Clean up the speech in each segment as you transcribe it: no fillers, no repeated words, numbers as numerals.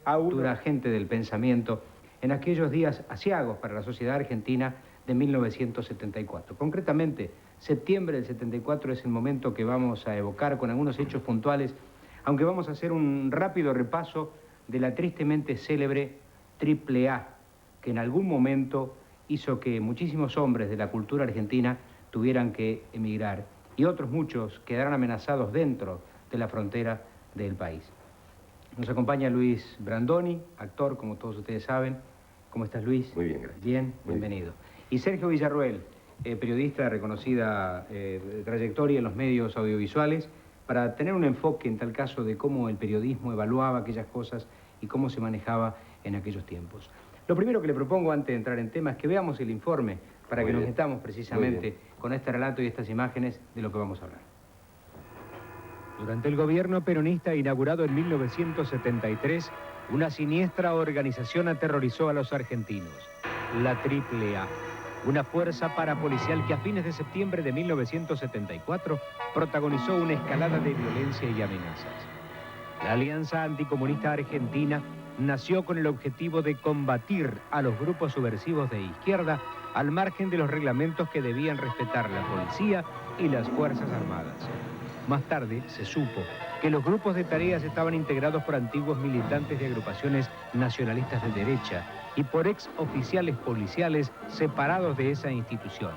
a gente del pensamiento en aquellos días aciagos para la sociedad argentina de 1974. Concretamente, septiembre del 74 es el momento que vamos a evocar con algunos hechos puntuales, aunque vamos a hacer un rápido repaso de la tristemente célebre AAA, que en algún momento hizo que muchísimos hombres de la cultura argentina tuvieran que emigrar y otros muchos quedaran amenazados dentro de la frontera del país. Nos acompaña Luis Brandoni, actor, como todos ustedes saben. ¿Cómo estás, Luis? Muy bien, gracias. Bien, bienvenido. Y Sergio Villarroel, periodista de reconocida trayectoria en los medios audiovisuales, para tener un enfoque en tal caso de cómo el periodismo evaluaba aquellas cosas y cómo se manejaba en aquellos tiempos. Lo primero que le propongo antes de entrar en tema es que veamos el informe para que nos metamos precisamente con este relato y estas imágenes de lo que vamos a hablar. Durante el gobierno peronista inaugurado en 1973, una siniestra organización aterrorizó a los argentinos, la AAA, una fuerza parapolicial que a fines de septiembre de 1974 protagonizó una escalada de violencia y amenazas. La Alianza Anticomunista Argentina nació con el objetivo de combatir a los grupos subversivos de izquierda al margen de los reglamentos que debían respetar la policía y las Fuerzas Armadas. Más tarde se supo que los grupos de tareas estaban integrados por antiguos militantes de agrupaciones nacionalistas de derecha y por ex oficiales policiales separados de esa institución,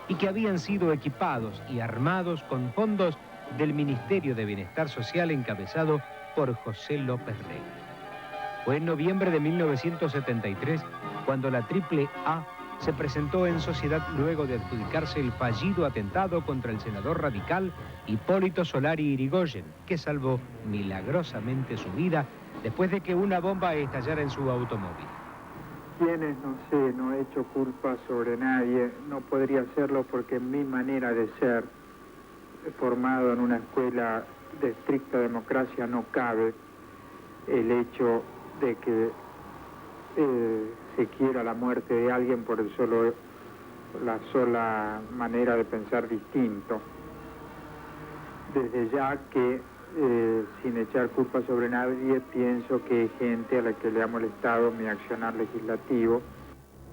y que habían sido equipados y armados con fondos del Ministerio de Bienestar Social encabezado por José López Rega. Fue en noviembre de 1973 cuando la AAA se presentó en sociedad luego de adjudicarse el fallido atentado contra el senador radical Hipólito Solari Irigoyen, que salvó milagrosamente su vida después de que una bomba estallara en su automóvil. Quienes, no sé, no he hecho culpa sobre nadie, no podría hacerlo porque mi manera de ser, formado en una escuela de estricta democracia, no cabe el hecho de que se quiera la muerte de alguien por la sola manera de pensar distinto. Desde ya que, sin echar culpa sobre nadie, pienso que hay gente a la que le ha molestado mi accionar legislativo.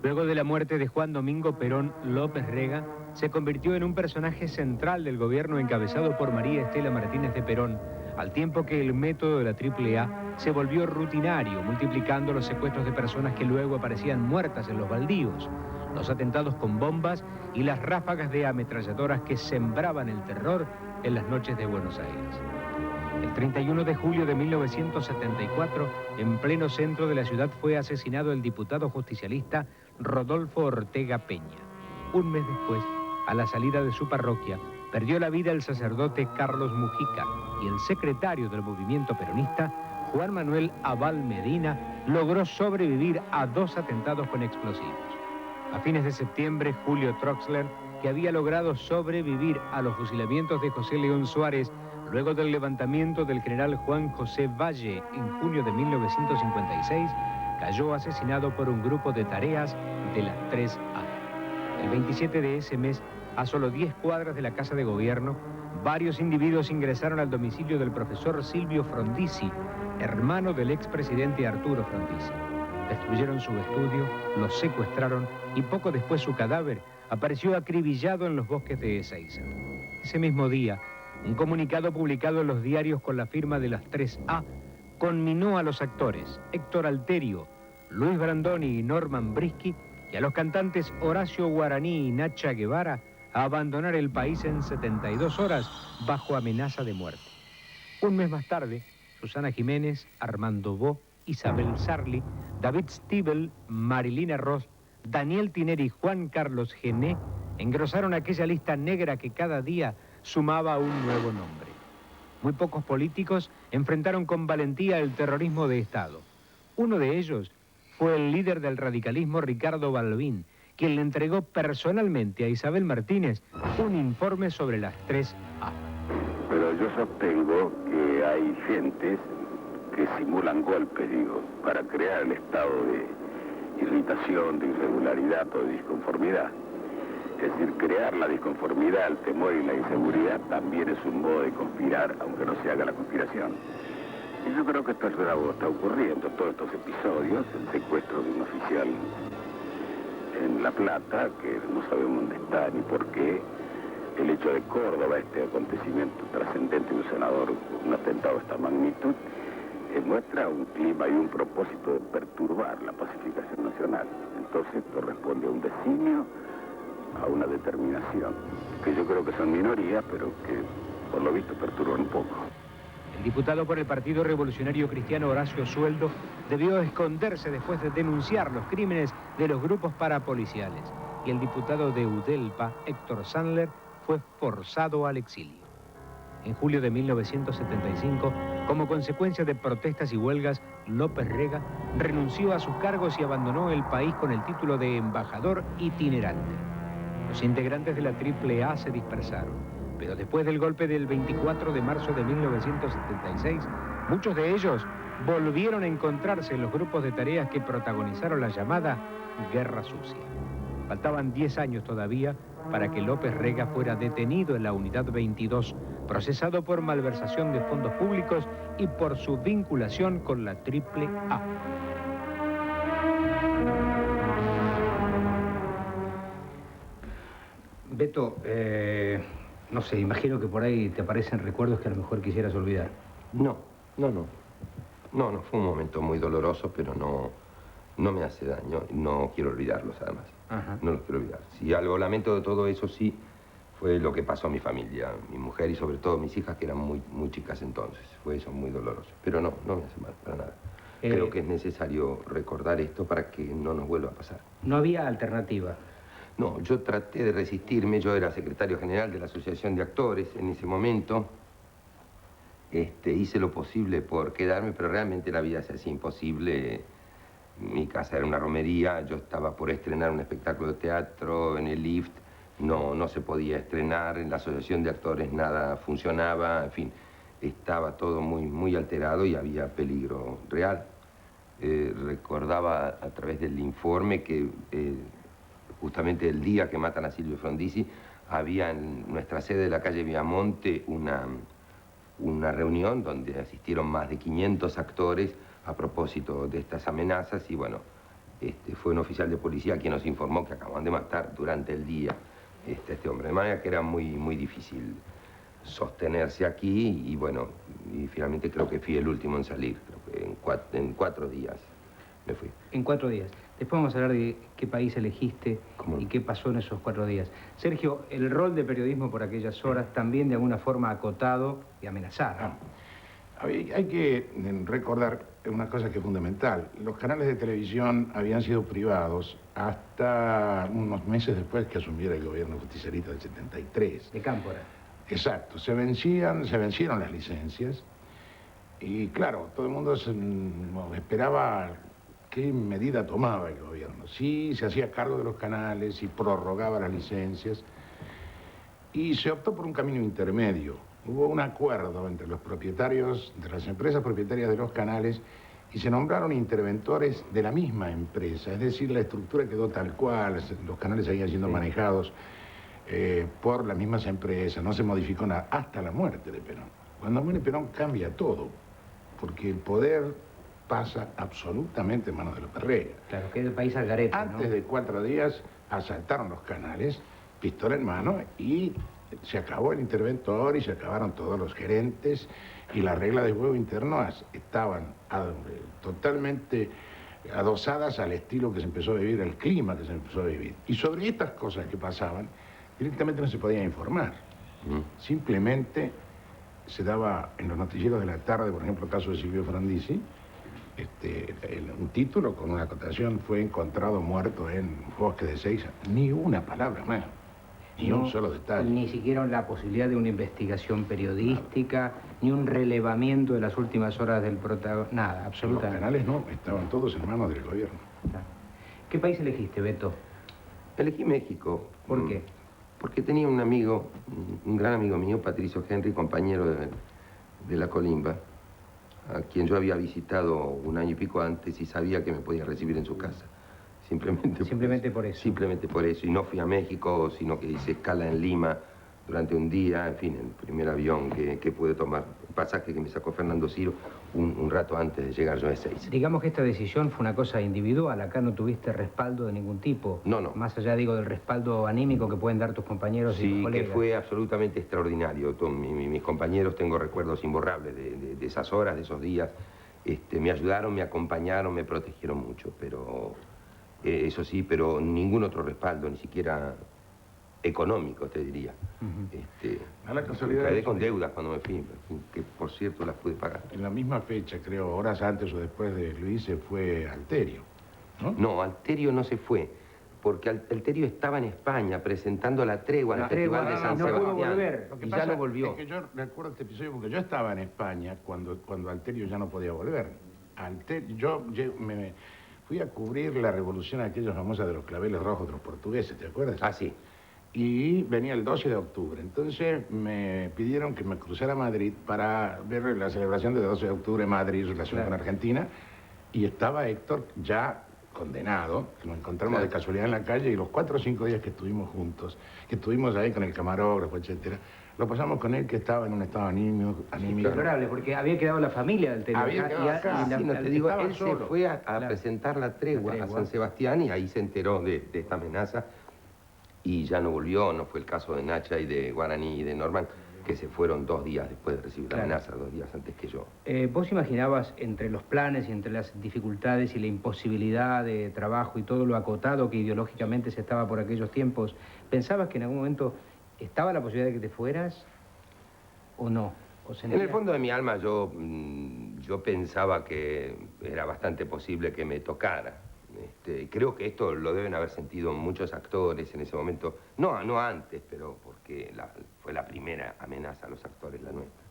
Luego de la muerte de Juan Domingo Perón, López Rega se convirtió en un personaje central del gobierno encabezado por María Estela Martínez de Perón, al tiempo que el método de la AAA se volvió rutinario, multiplicando los secuestros de personas que luego aparecían muertas en los baldíos, los atentados con bombas y las ráfagas de ametralladoras que sembraban el terror en las noches de Buenos Aires. El 31 de julio de 1974, en pleno centro de la ciudad, fue asesinado el diputado justicialista Rodolfo Ortega Peña. Un mes después, a la salida de su parroquia, perdió la vida el sacerdote Carlos Mujica y el secretario del movimiento peronista, Juan Manuel Abal Medina, logró sobrevivir a 2 atentados con explosivos. A fines de septiembre, Julio Troxler, que había logrado sobrevivir a los fusilamientos de José León Suárez, luego del levantamiento del general Juan José Valle en junio de 1956, cayó asesinado por un grupo de tareas de las 3A. El 27 de ese mes, a solo 10 cuadras de la Casa de Gobierno, varios individuos ingresaron al domicilio del profesor Silvio Frondizi, hermano del expresidente Arturo Frondizi. Destruyeron su estudio, lo secuestraron y poco después su cadáver apareció acribillado en los bosques de Ezeiza. Ese mismo día, un comunicado publicado en los diarios con la firma de las 3A conminó a los actores Héctor Alterio, Luis Brandoni y Norman Brisky y a los cantantes Horacio Guaraní y Nacha Guevara a abandonar el país en 72 horas bajo amenaza de muerte. Un mes más tarde, Susana Jiménez, Armando Bo, Isabel Sarli, David Stiebel, Marilina Ross, Daniel Tiner y Juan Carlos Gené engrosaron aquella lista negra que cada día sumaba un nuevo nombre. Muy pocos políticos enfrentaron con valentía el terrorismo de Estado. Uno de ellos fue el líder del radicalismo, Ricardo Balbín, quien le entregó personalmente a Isabel Martínez un informe sobre las 3A. Pero yo sostengo que hay gentes que simulan golpes, para crear el estado de irritación, de irregularidad o de disconformidad. Es decir, crear la disconformidad, el temor y la inseguridad también es un modo de conspirar, aunque no se haga la conspiración. Y yo creo que esto es bravo, está ocurriendo, todos estos episodios, el secuestro de un oficial en La Plata, que no sabemos dónde está ni por qué, el hecho de Córdoba, este acontecimiento trascendente de un senador, un atentado de esta magnitud, muestra un clima y un propósito de perturbar la pacificación nacional. Entonces esto responde a un designio, a una determinación, que yo creo que son minorías, pero que por lo visto perturban un poco. El diputado por el Partido Revolucionario Cristiano Horacio Sueldo debió esconderse después de denunciar los crímenes de los grupos parapoliciales. Y el diputado de Udelpa, Héctor Sandler, fue forzado al exilio. En julio de 1975, como consecuencia de protestas y huelgas, López Rega renunció a sus cargos y abandonó el país con el título de embajador itinerante. Los integrantes de la AAA se dispersaron, pero después del golpe del 24 de marzo de 1976, muchos de ellos volvieron a encontrarse en los grupos de tareas que protagonizaron la llamada Guerra Sucia. Faltaban 10 años todavía para que López Rega fuera detenido en la Unidad 22, procesado por malversación de fondos públicos y por su vinculación con la AAA. Beto, no sé, imagino que por ahí te aparecen recuerdos que a lo mejor quisieras olvidar. No, fue un momento muy doloroso, pero no me hace daño, no quiero olvidarlos además. Ajá. No los quiero olvidar. Si algo lamento de todo eso, sí, fue lo que pasó a mi familia, mi mujer y sobre todo mis hijas, que eran muy chicas entonces. Fue eso muy doloroso, pero no me hace mal para nada. Creo que es necesario recordar esto para que no nos vuelva a pasar. No había alternativa. No, yo traté de resistirme, yo era secretario general de la Asociación de Actores en ese momento. Hice lo posible por quedarme, pero realmente la vida se hacía imposible. Mi casa era una romería, yo estaba por estrenar un espectáculo de teatro en el Lift, no se podía estrenar, en la Asociación de Actores nada funcionaba, en fin, estaba todo muy alterado y había peligro real. Recordaba a través del informe que justamente el día que matan a Silvio Frondizi, había en nuestra sede de la calle Viamonte una reunión donde asistieron más de 500 actores a propósito de estas amenazas y bueno, fue un oficial de policía quien nos informó que acaban de matar durante el día a este hombre. De manera que era muy difícil sostenerse aquí y bueno, y finalmente creo que fui el último en salir. Creo que en 4 días me fui. En 4 días. Después vamos a hablar de qué país elegiste y qué pasó en esos 4 días. Sergio, el rol de periodismo por aquellas horas también de alguna forma acotado y amenazado. Hay que recordar una cosa que es fundamental. Los canales de televisión habían sido privados hasta unos meses después que asumiera el gobierno justicialista del 73. De Cámpora. Exacto. Se vencieron las licencias y claro, todo el mundo esperaba qué medida tomaba el gobierno. Sí, se hacía cargo de los canales y prorrogaba las licencias y se optó por un camino intermedio. Hubo un acuerdo entre los propietarios de las empresas propietarias de los canales y se nombraron interventores de la misma empresa. Es decir, la estructura quedó tal cual, los canales seguían siendo manejados por las mismas empresas, no se modificó nada, hasta la muerte de Perón. Cuando muere Perón cambia todo, porque el poder pasa absolutamente en manos de López Rega. Claro, que es el país al garete, ¿no? Antes de 4 días asaltaron los canales, pistola en mano, y se acabó el interventor y se acabaron todos los gerentes y las reglas de juego internas estaban totalmente adosadas al estilo que se empezó a vivir, al clima que se empezó a vivir. Y sobre estas cosas que pasaban, directamente no se podía informar. Simplemente se daba en los noticieros de la tarde, por ejemplo, el caso de Silvio Frondizi, un título con una acotación: fue encontrado muerto en Bosque de Seiza. Ni una palabra más. Ni un solo detalle. Ni siquiera la posibilidad de una investigación periodística, ni un relevamiento de las últimas horas del protagonista. Nada, absolutamente. Los canales no, estaban todos en manos del gobierno. ¿Qué país elegiste, Beto? Elegí México. ¿Por qué? Porque tenía un amigo, un gran amigo mío, Patricio Henry, compañero de la Colimba, a quien yo había visitado 1 año y pico antes y sabía que me podía recibir en su casa. Simplemente por eso. Simplemente por eso. Y no fui a México, sino que hice escala en Lima durante un día, en fin, el primer avión que pude tomar pasaje que me sacó Fernando Ciro un rato antes de llegar yo a Ezeiza. Digamos que esta decisión fue una cosa individual, acá no tuviste respaldo de ningún tipo. No, no. Más allá, digo, del respaldo anímico que pueden dar tus compañeros y tus Sí, colegas. que fue absolutamente extraordinario. Mis compañeros, tengo recuerdos imborrables de esas horas, de esos días. Me ayudaron, me acompañaron, me protegieron mucho, pero eso sí, pero ningún otro respaldo, ni siquiera económico, te diría. A la casualidad... Quedé con deudas cuando me fui, que por cierto las pude pagar. En la misma fecha, creo, horas antes o después de Luis, se fue Alterio, ¿no? No, Alterio no se fue, porque Alterio estaba en España presentando La Tregua en el Festival de San no pudo Sebastián. volver. Lo que Y pasa ya no volvió. es que yo recuerdo este episodio porque yo estaba en España cuando Alterio ya no podía volver. Yo me fui a cubrir la revolución aquella famosa de los claveles rojos de los portugueses, ¿te acuerdas? Ah, sí. Y venía el 12 de octubre. Entonces me pidieron que me cruzara a Madrid para ver la celebración del 12 de octubre en Madrid, relación con Argentina. Y estaba Héctor ya condenado, que nos encontramos de casualidad en la calle, y los 4 o 5 días que estuvimos juntos, que estuvimos ahí con el camarógrafo, etcétera, lo pasamos con él, que estaba en un estado anímico. Deplorable, porque había quedado la familia del Alterio. Había quedado acá. Sí, no te digo, estaba él solo. se fue a presentar La Tregua a San Sebastián y ahí se enteró de esta amenaza y ya no volvió. No fue el caso de Nacha y de Guaraní y de Norman, que se fueron 2 días después de recibir la amenaza, 2 días antes que yo. ¿Vos imaginabas entre los planes y entre las dificultades y la imposibilidad de trabajo y todo lo acotado que ideológicamente se estaba por aquellos tiempos, pensabas que en algún momento estaba la posibilidad de que te fueras o no? ¿O En el fondo de mi alma yo pensaba que era bastante posible que me tocara. Creo que esto lo deben haber sentido muchos actores en ese momento. No antes, pero porque fue la primera amenaza a los actores, la nuestra.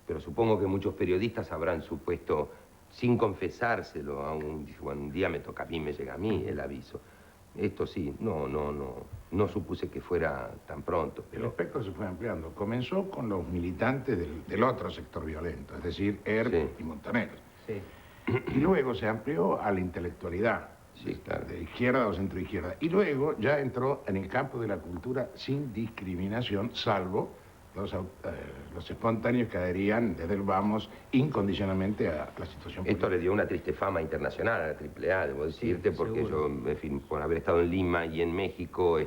Pero supongo que muchos periodistas habrán supuesto, sin confesárselo, un día me toca a mí, me llega a mí el aviso. Esto sí, no supuse que fuera tan pronto, El pero... espectro se fue ampliando. Comenzó con los militantes del otro sector violento, es decir, Erb y Montaner. Sí. Y luego se amplió a la intelectualidad. Sí, claro. De izquierda o centroizquierda. Y luego ya entró en el campo de la cultura sin discriminación, salvo los espontáneos que adherían desde el vamos incondicionalmente a la situación política. Esto le dio una triste fama internacional a la AAA, debo decirte, porque seguro. yo, en fin, por haber estado en Lima y en México,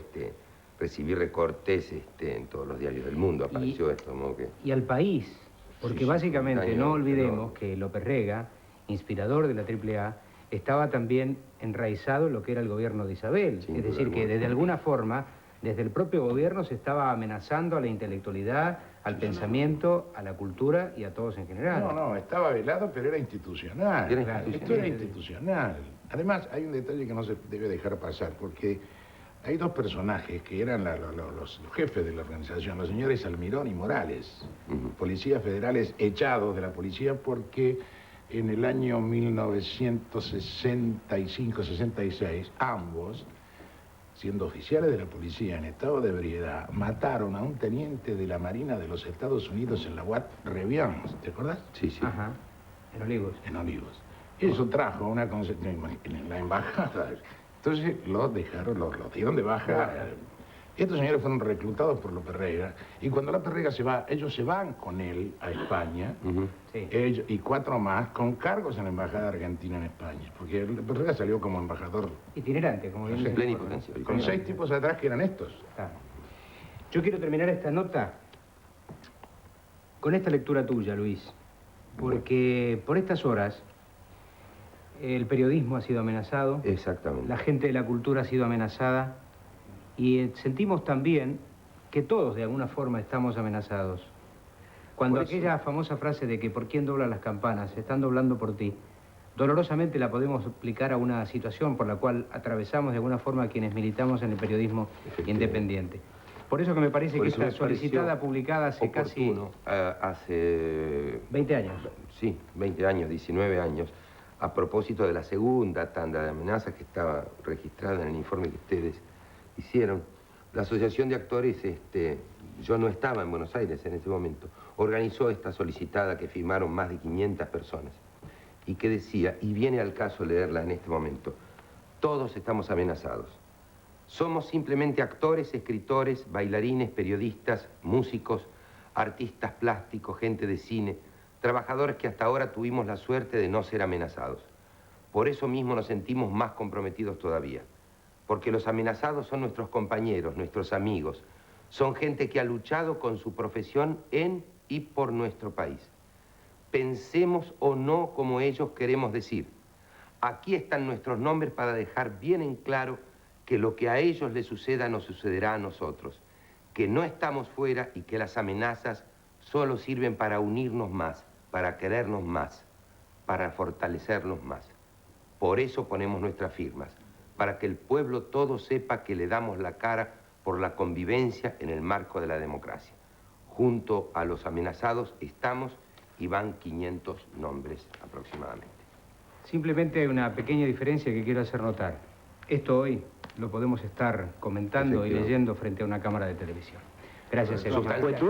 recibí recortes en todos los diarios del mundo, apareció esto, ¿no? Y al país, porque Sí, básicamente daño, no olvidemos pero... que López Rega, inspirador de la AAA, estaba también enraizado en lo que era el gobierno de Isabel. Sin Es duda decir, que alguna. desde alguna forma, desde el propio gobierno se estaba amenazando a la intelectualidad, al pensamiento, a la cultura y a todos en general. No, estaba velado, pero era institucional. Era Claro, institucional. esto era institucional. Además, hay un detalle que no se debe dejar pasar, porque hay 2 personajes que eran los jefes de la organización, los señores Almirón y Morales, policías federales echados de la policía porque en el año 1965-66, ambos, siendo oficiales de la policía en estado de ebriedad, mataron a un teniente de la Marina de los Estados Unidos en la UAT Revián, ¿te acordás? Sí, sí. Ajá, en Olivos. En Olivos. Eso trajo una consecuencia en la embajada. Entonces los dejaron, los dieron de baja. Estos señores fueron reclutados por López Rega, y cuando López Rega se va, ellos se van con él a España, Sí. ellos y 4 más, con cargos en la embajada argentina en España, porque López Rega salió como embajador Itinerante, como bien dice. Plenipotenciario. con 6 tipos atrás que eran estos. Está. Yo quiero terminar esta nota con esta lectura tuya, Luis, porque por estas horas el periodismo ha sido amenazado, Exactamente. la gente de la cultura ha sido amenazada y sentimos también que todos de alguna forma estamos amenazados. Cuando Por eso- aquella famosa frase de que ¿por quién doblan las campanas? Se están doblando por ti. Dolorosamente la podemos aplicar a una situación por la cual atravesamos de alguna forma quienes militamos en el periodismo independiente. Por eso que me parece Por que eso esta me pareció solicitada, publicada hace casi oportuno, hace 20 años. Sí, 20 años, 19 años, a propósito de la segunda tanda de amenazas que estaba registrada en el informe que ustedes hicieron. La Asociación de Actores, yo no estaba en Buenos Aires en ese momento, organizó esta solicitada que firmaron más de 500 personas y que decía, y viene al caso leerla en este momento, todos estamos amenazados. Somos simplemente actores, escritores, bailarines, periodistas, músicos, artistas plásticos, gente de cine. Trabajadores que hasta ahora tuvimos la suerte de no ser amenazados. Por eso mismo nos sentimos más comprometidos todavía. Porque los amenazados son nuestros compañeros, nuestros amigos. Son gente que ha luchado con su profesión en y por nuestro país. Pensemos o no como ellos queremos decir. Aquí están nuestros nombres para dejar bien en claro que lo que a ellos les suceda nos sucederá a nosotros. Que no estamos fuera y que las amenazas solo sirven para unirnos más, para querernos más, para fortalecernos más. Por eso ponemos nuestras firmas, para que el pueblo todo sepa que le damos la cara por la convivencia en el marco de la democracia. Junto a los amenazados estamos y van 500 nombres aproximadamente. Simplemente hay una pequeña diferencia que quiero hacer notar. Esto hoy lo podemos estar comentando y leyendo frente a una cámara de televisión. Gracias, Elvira.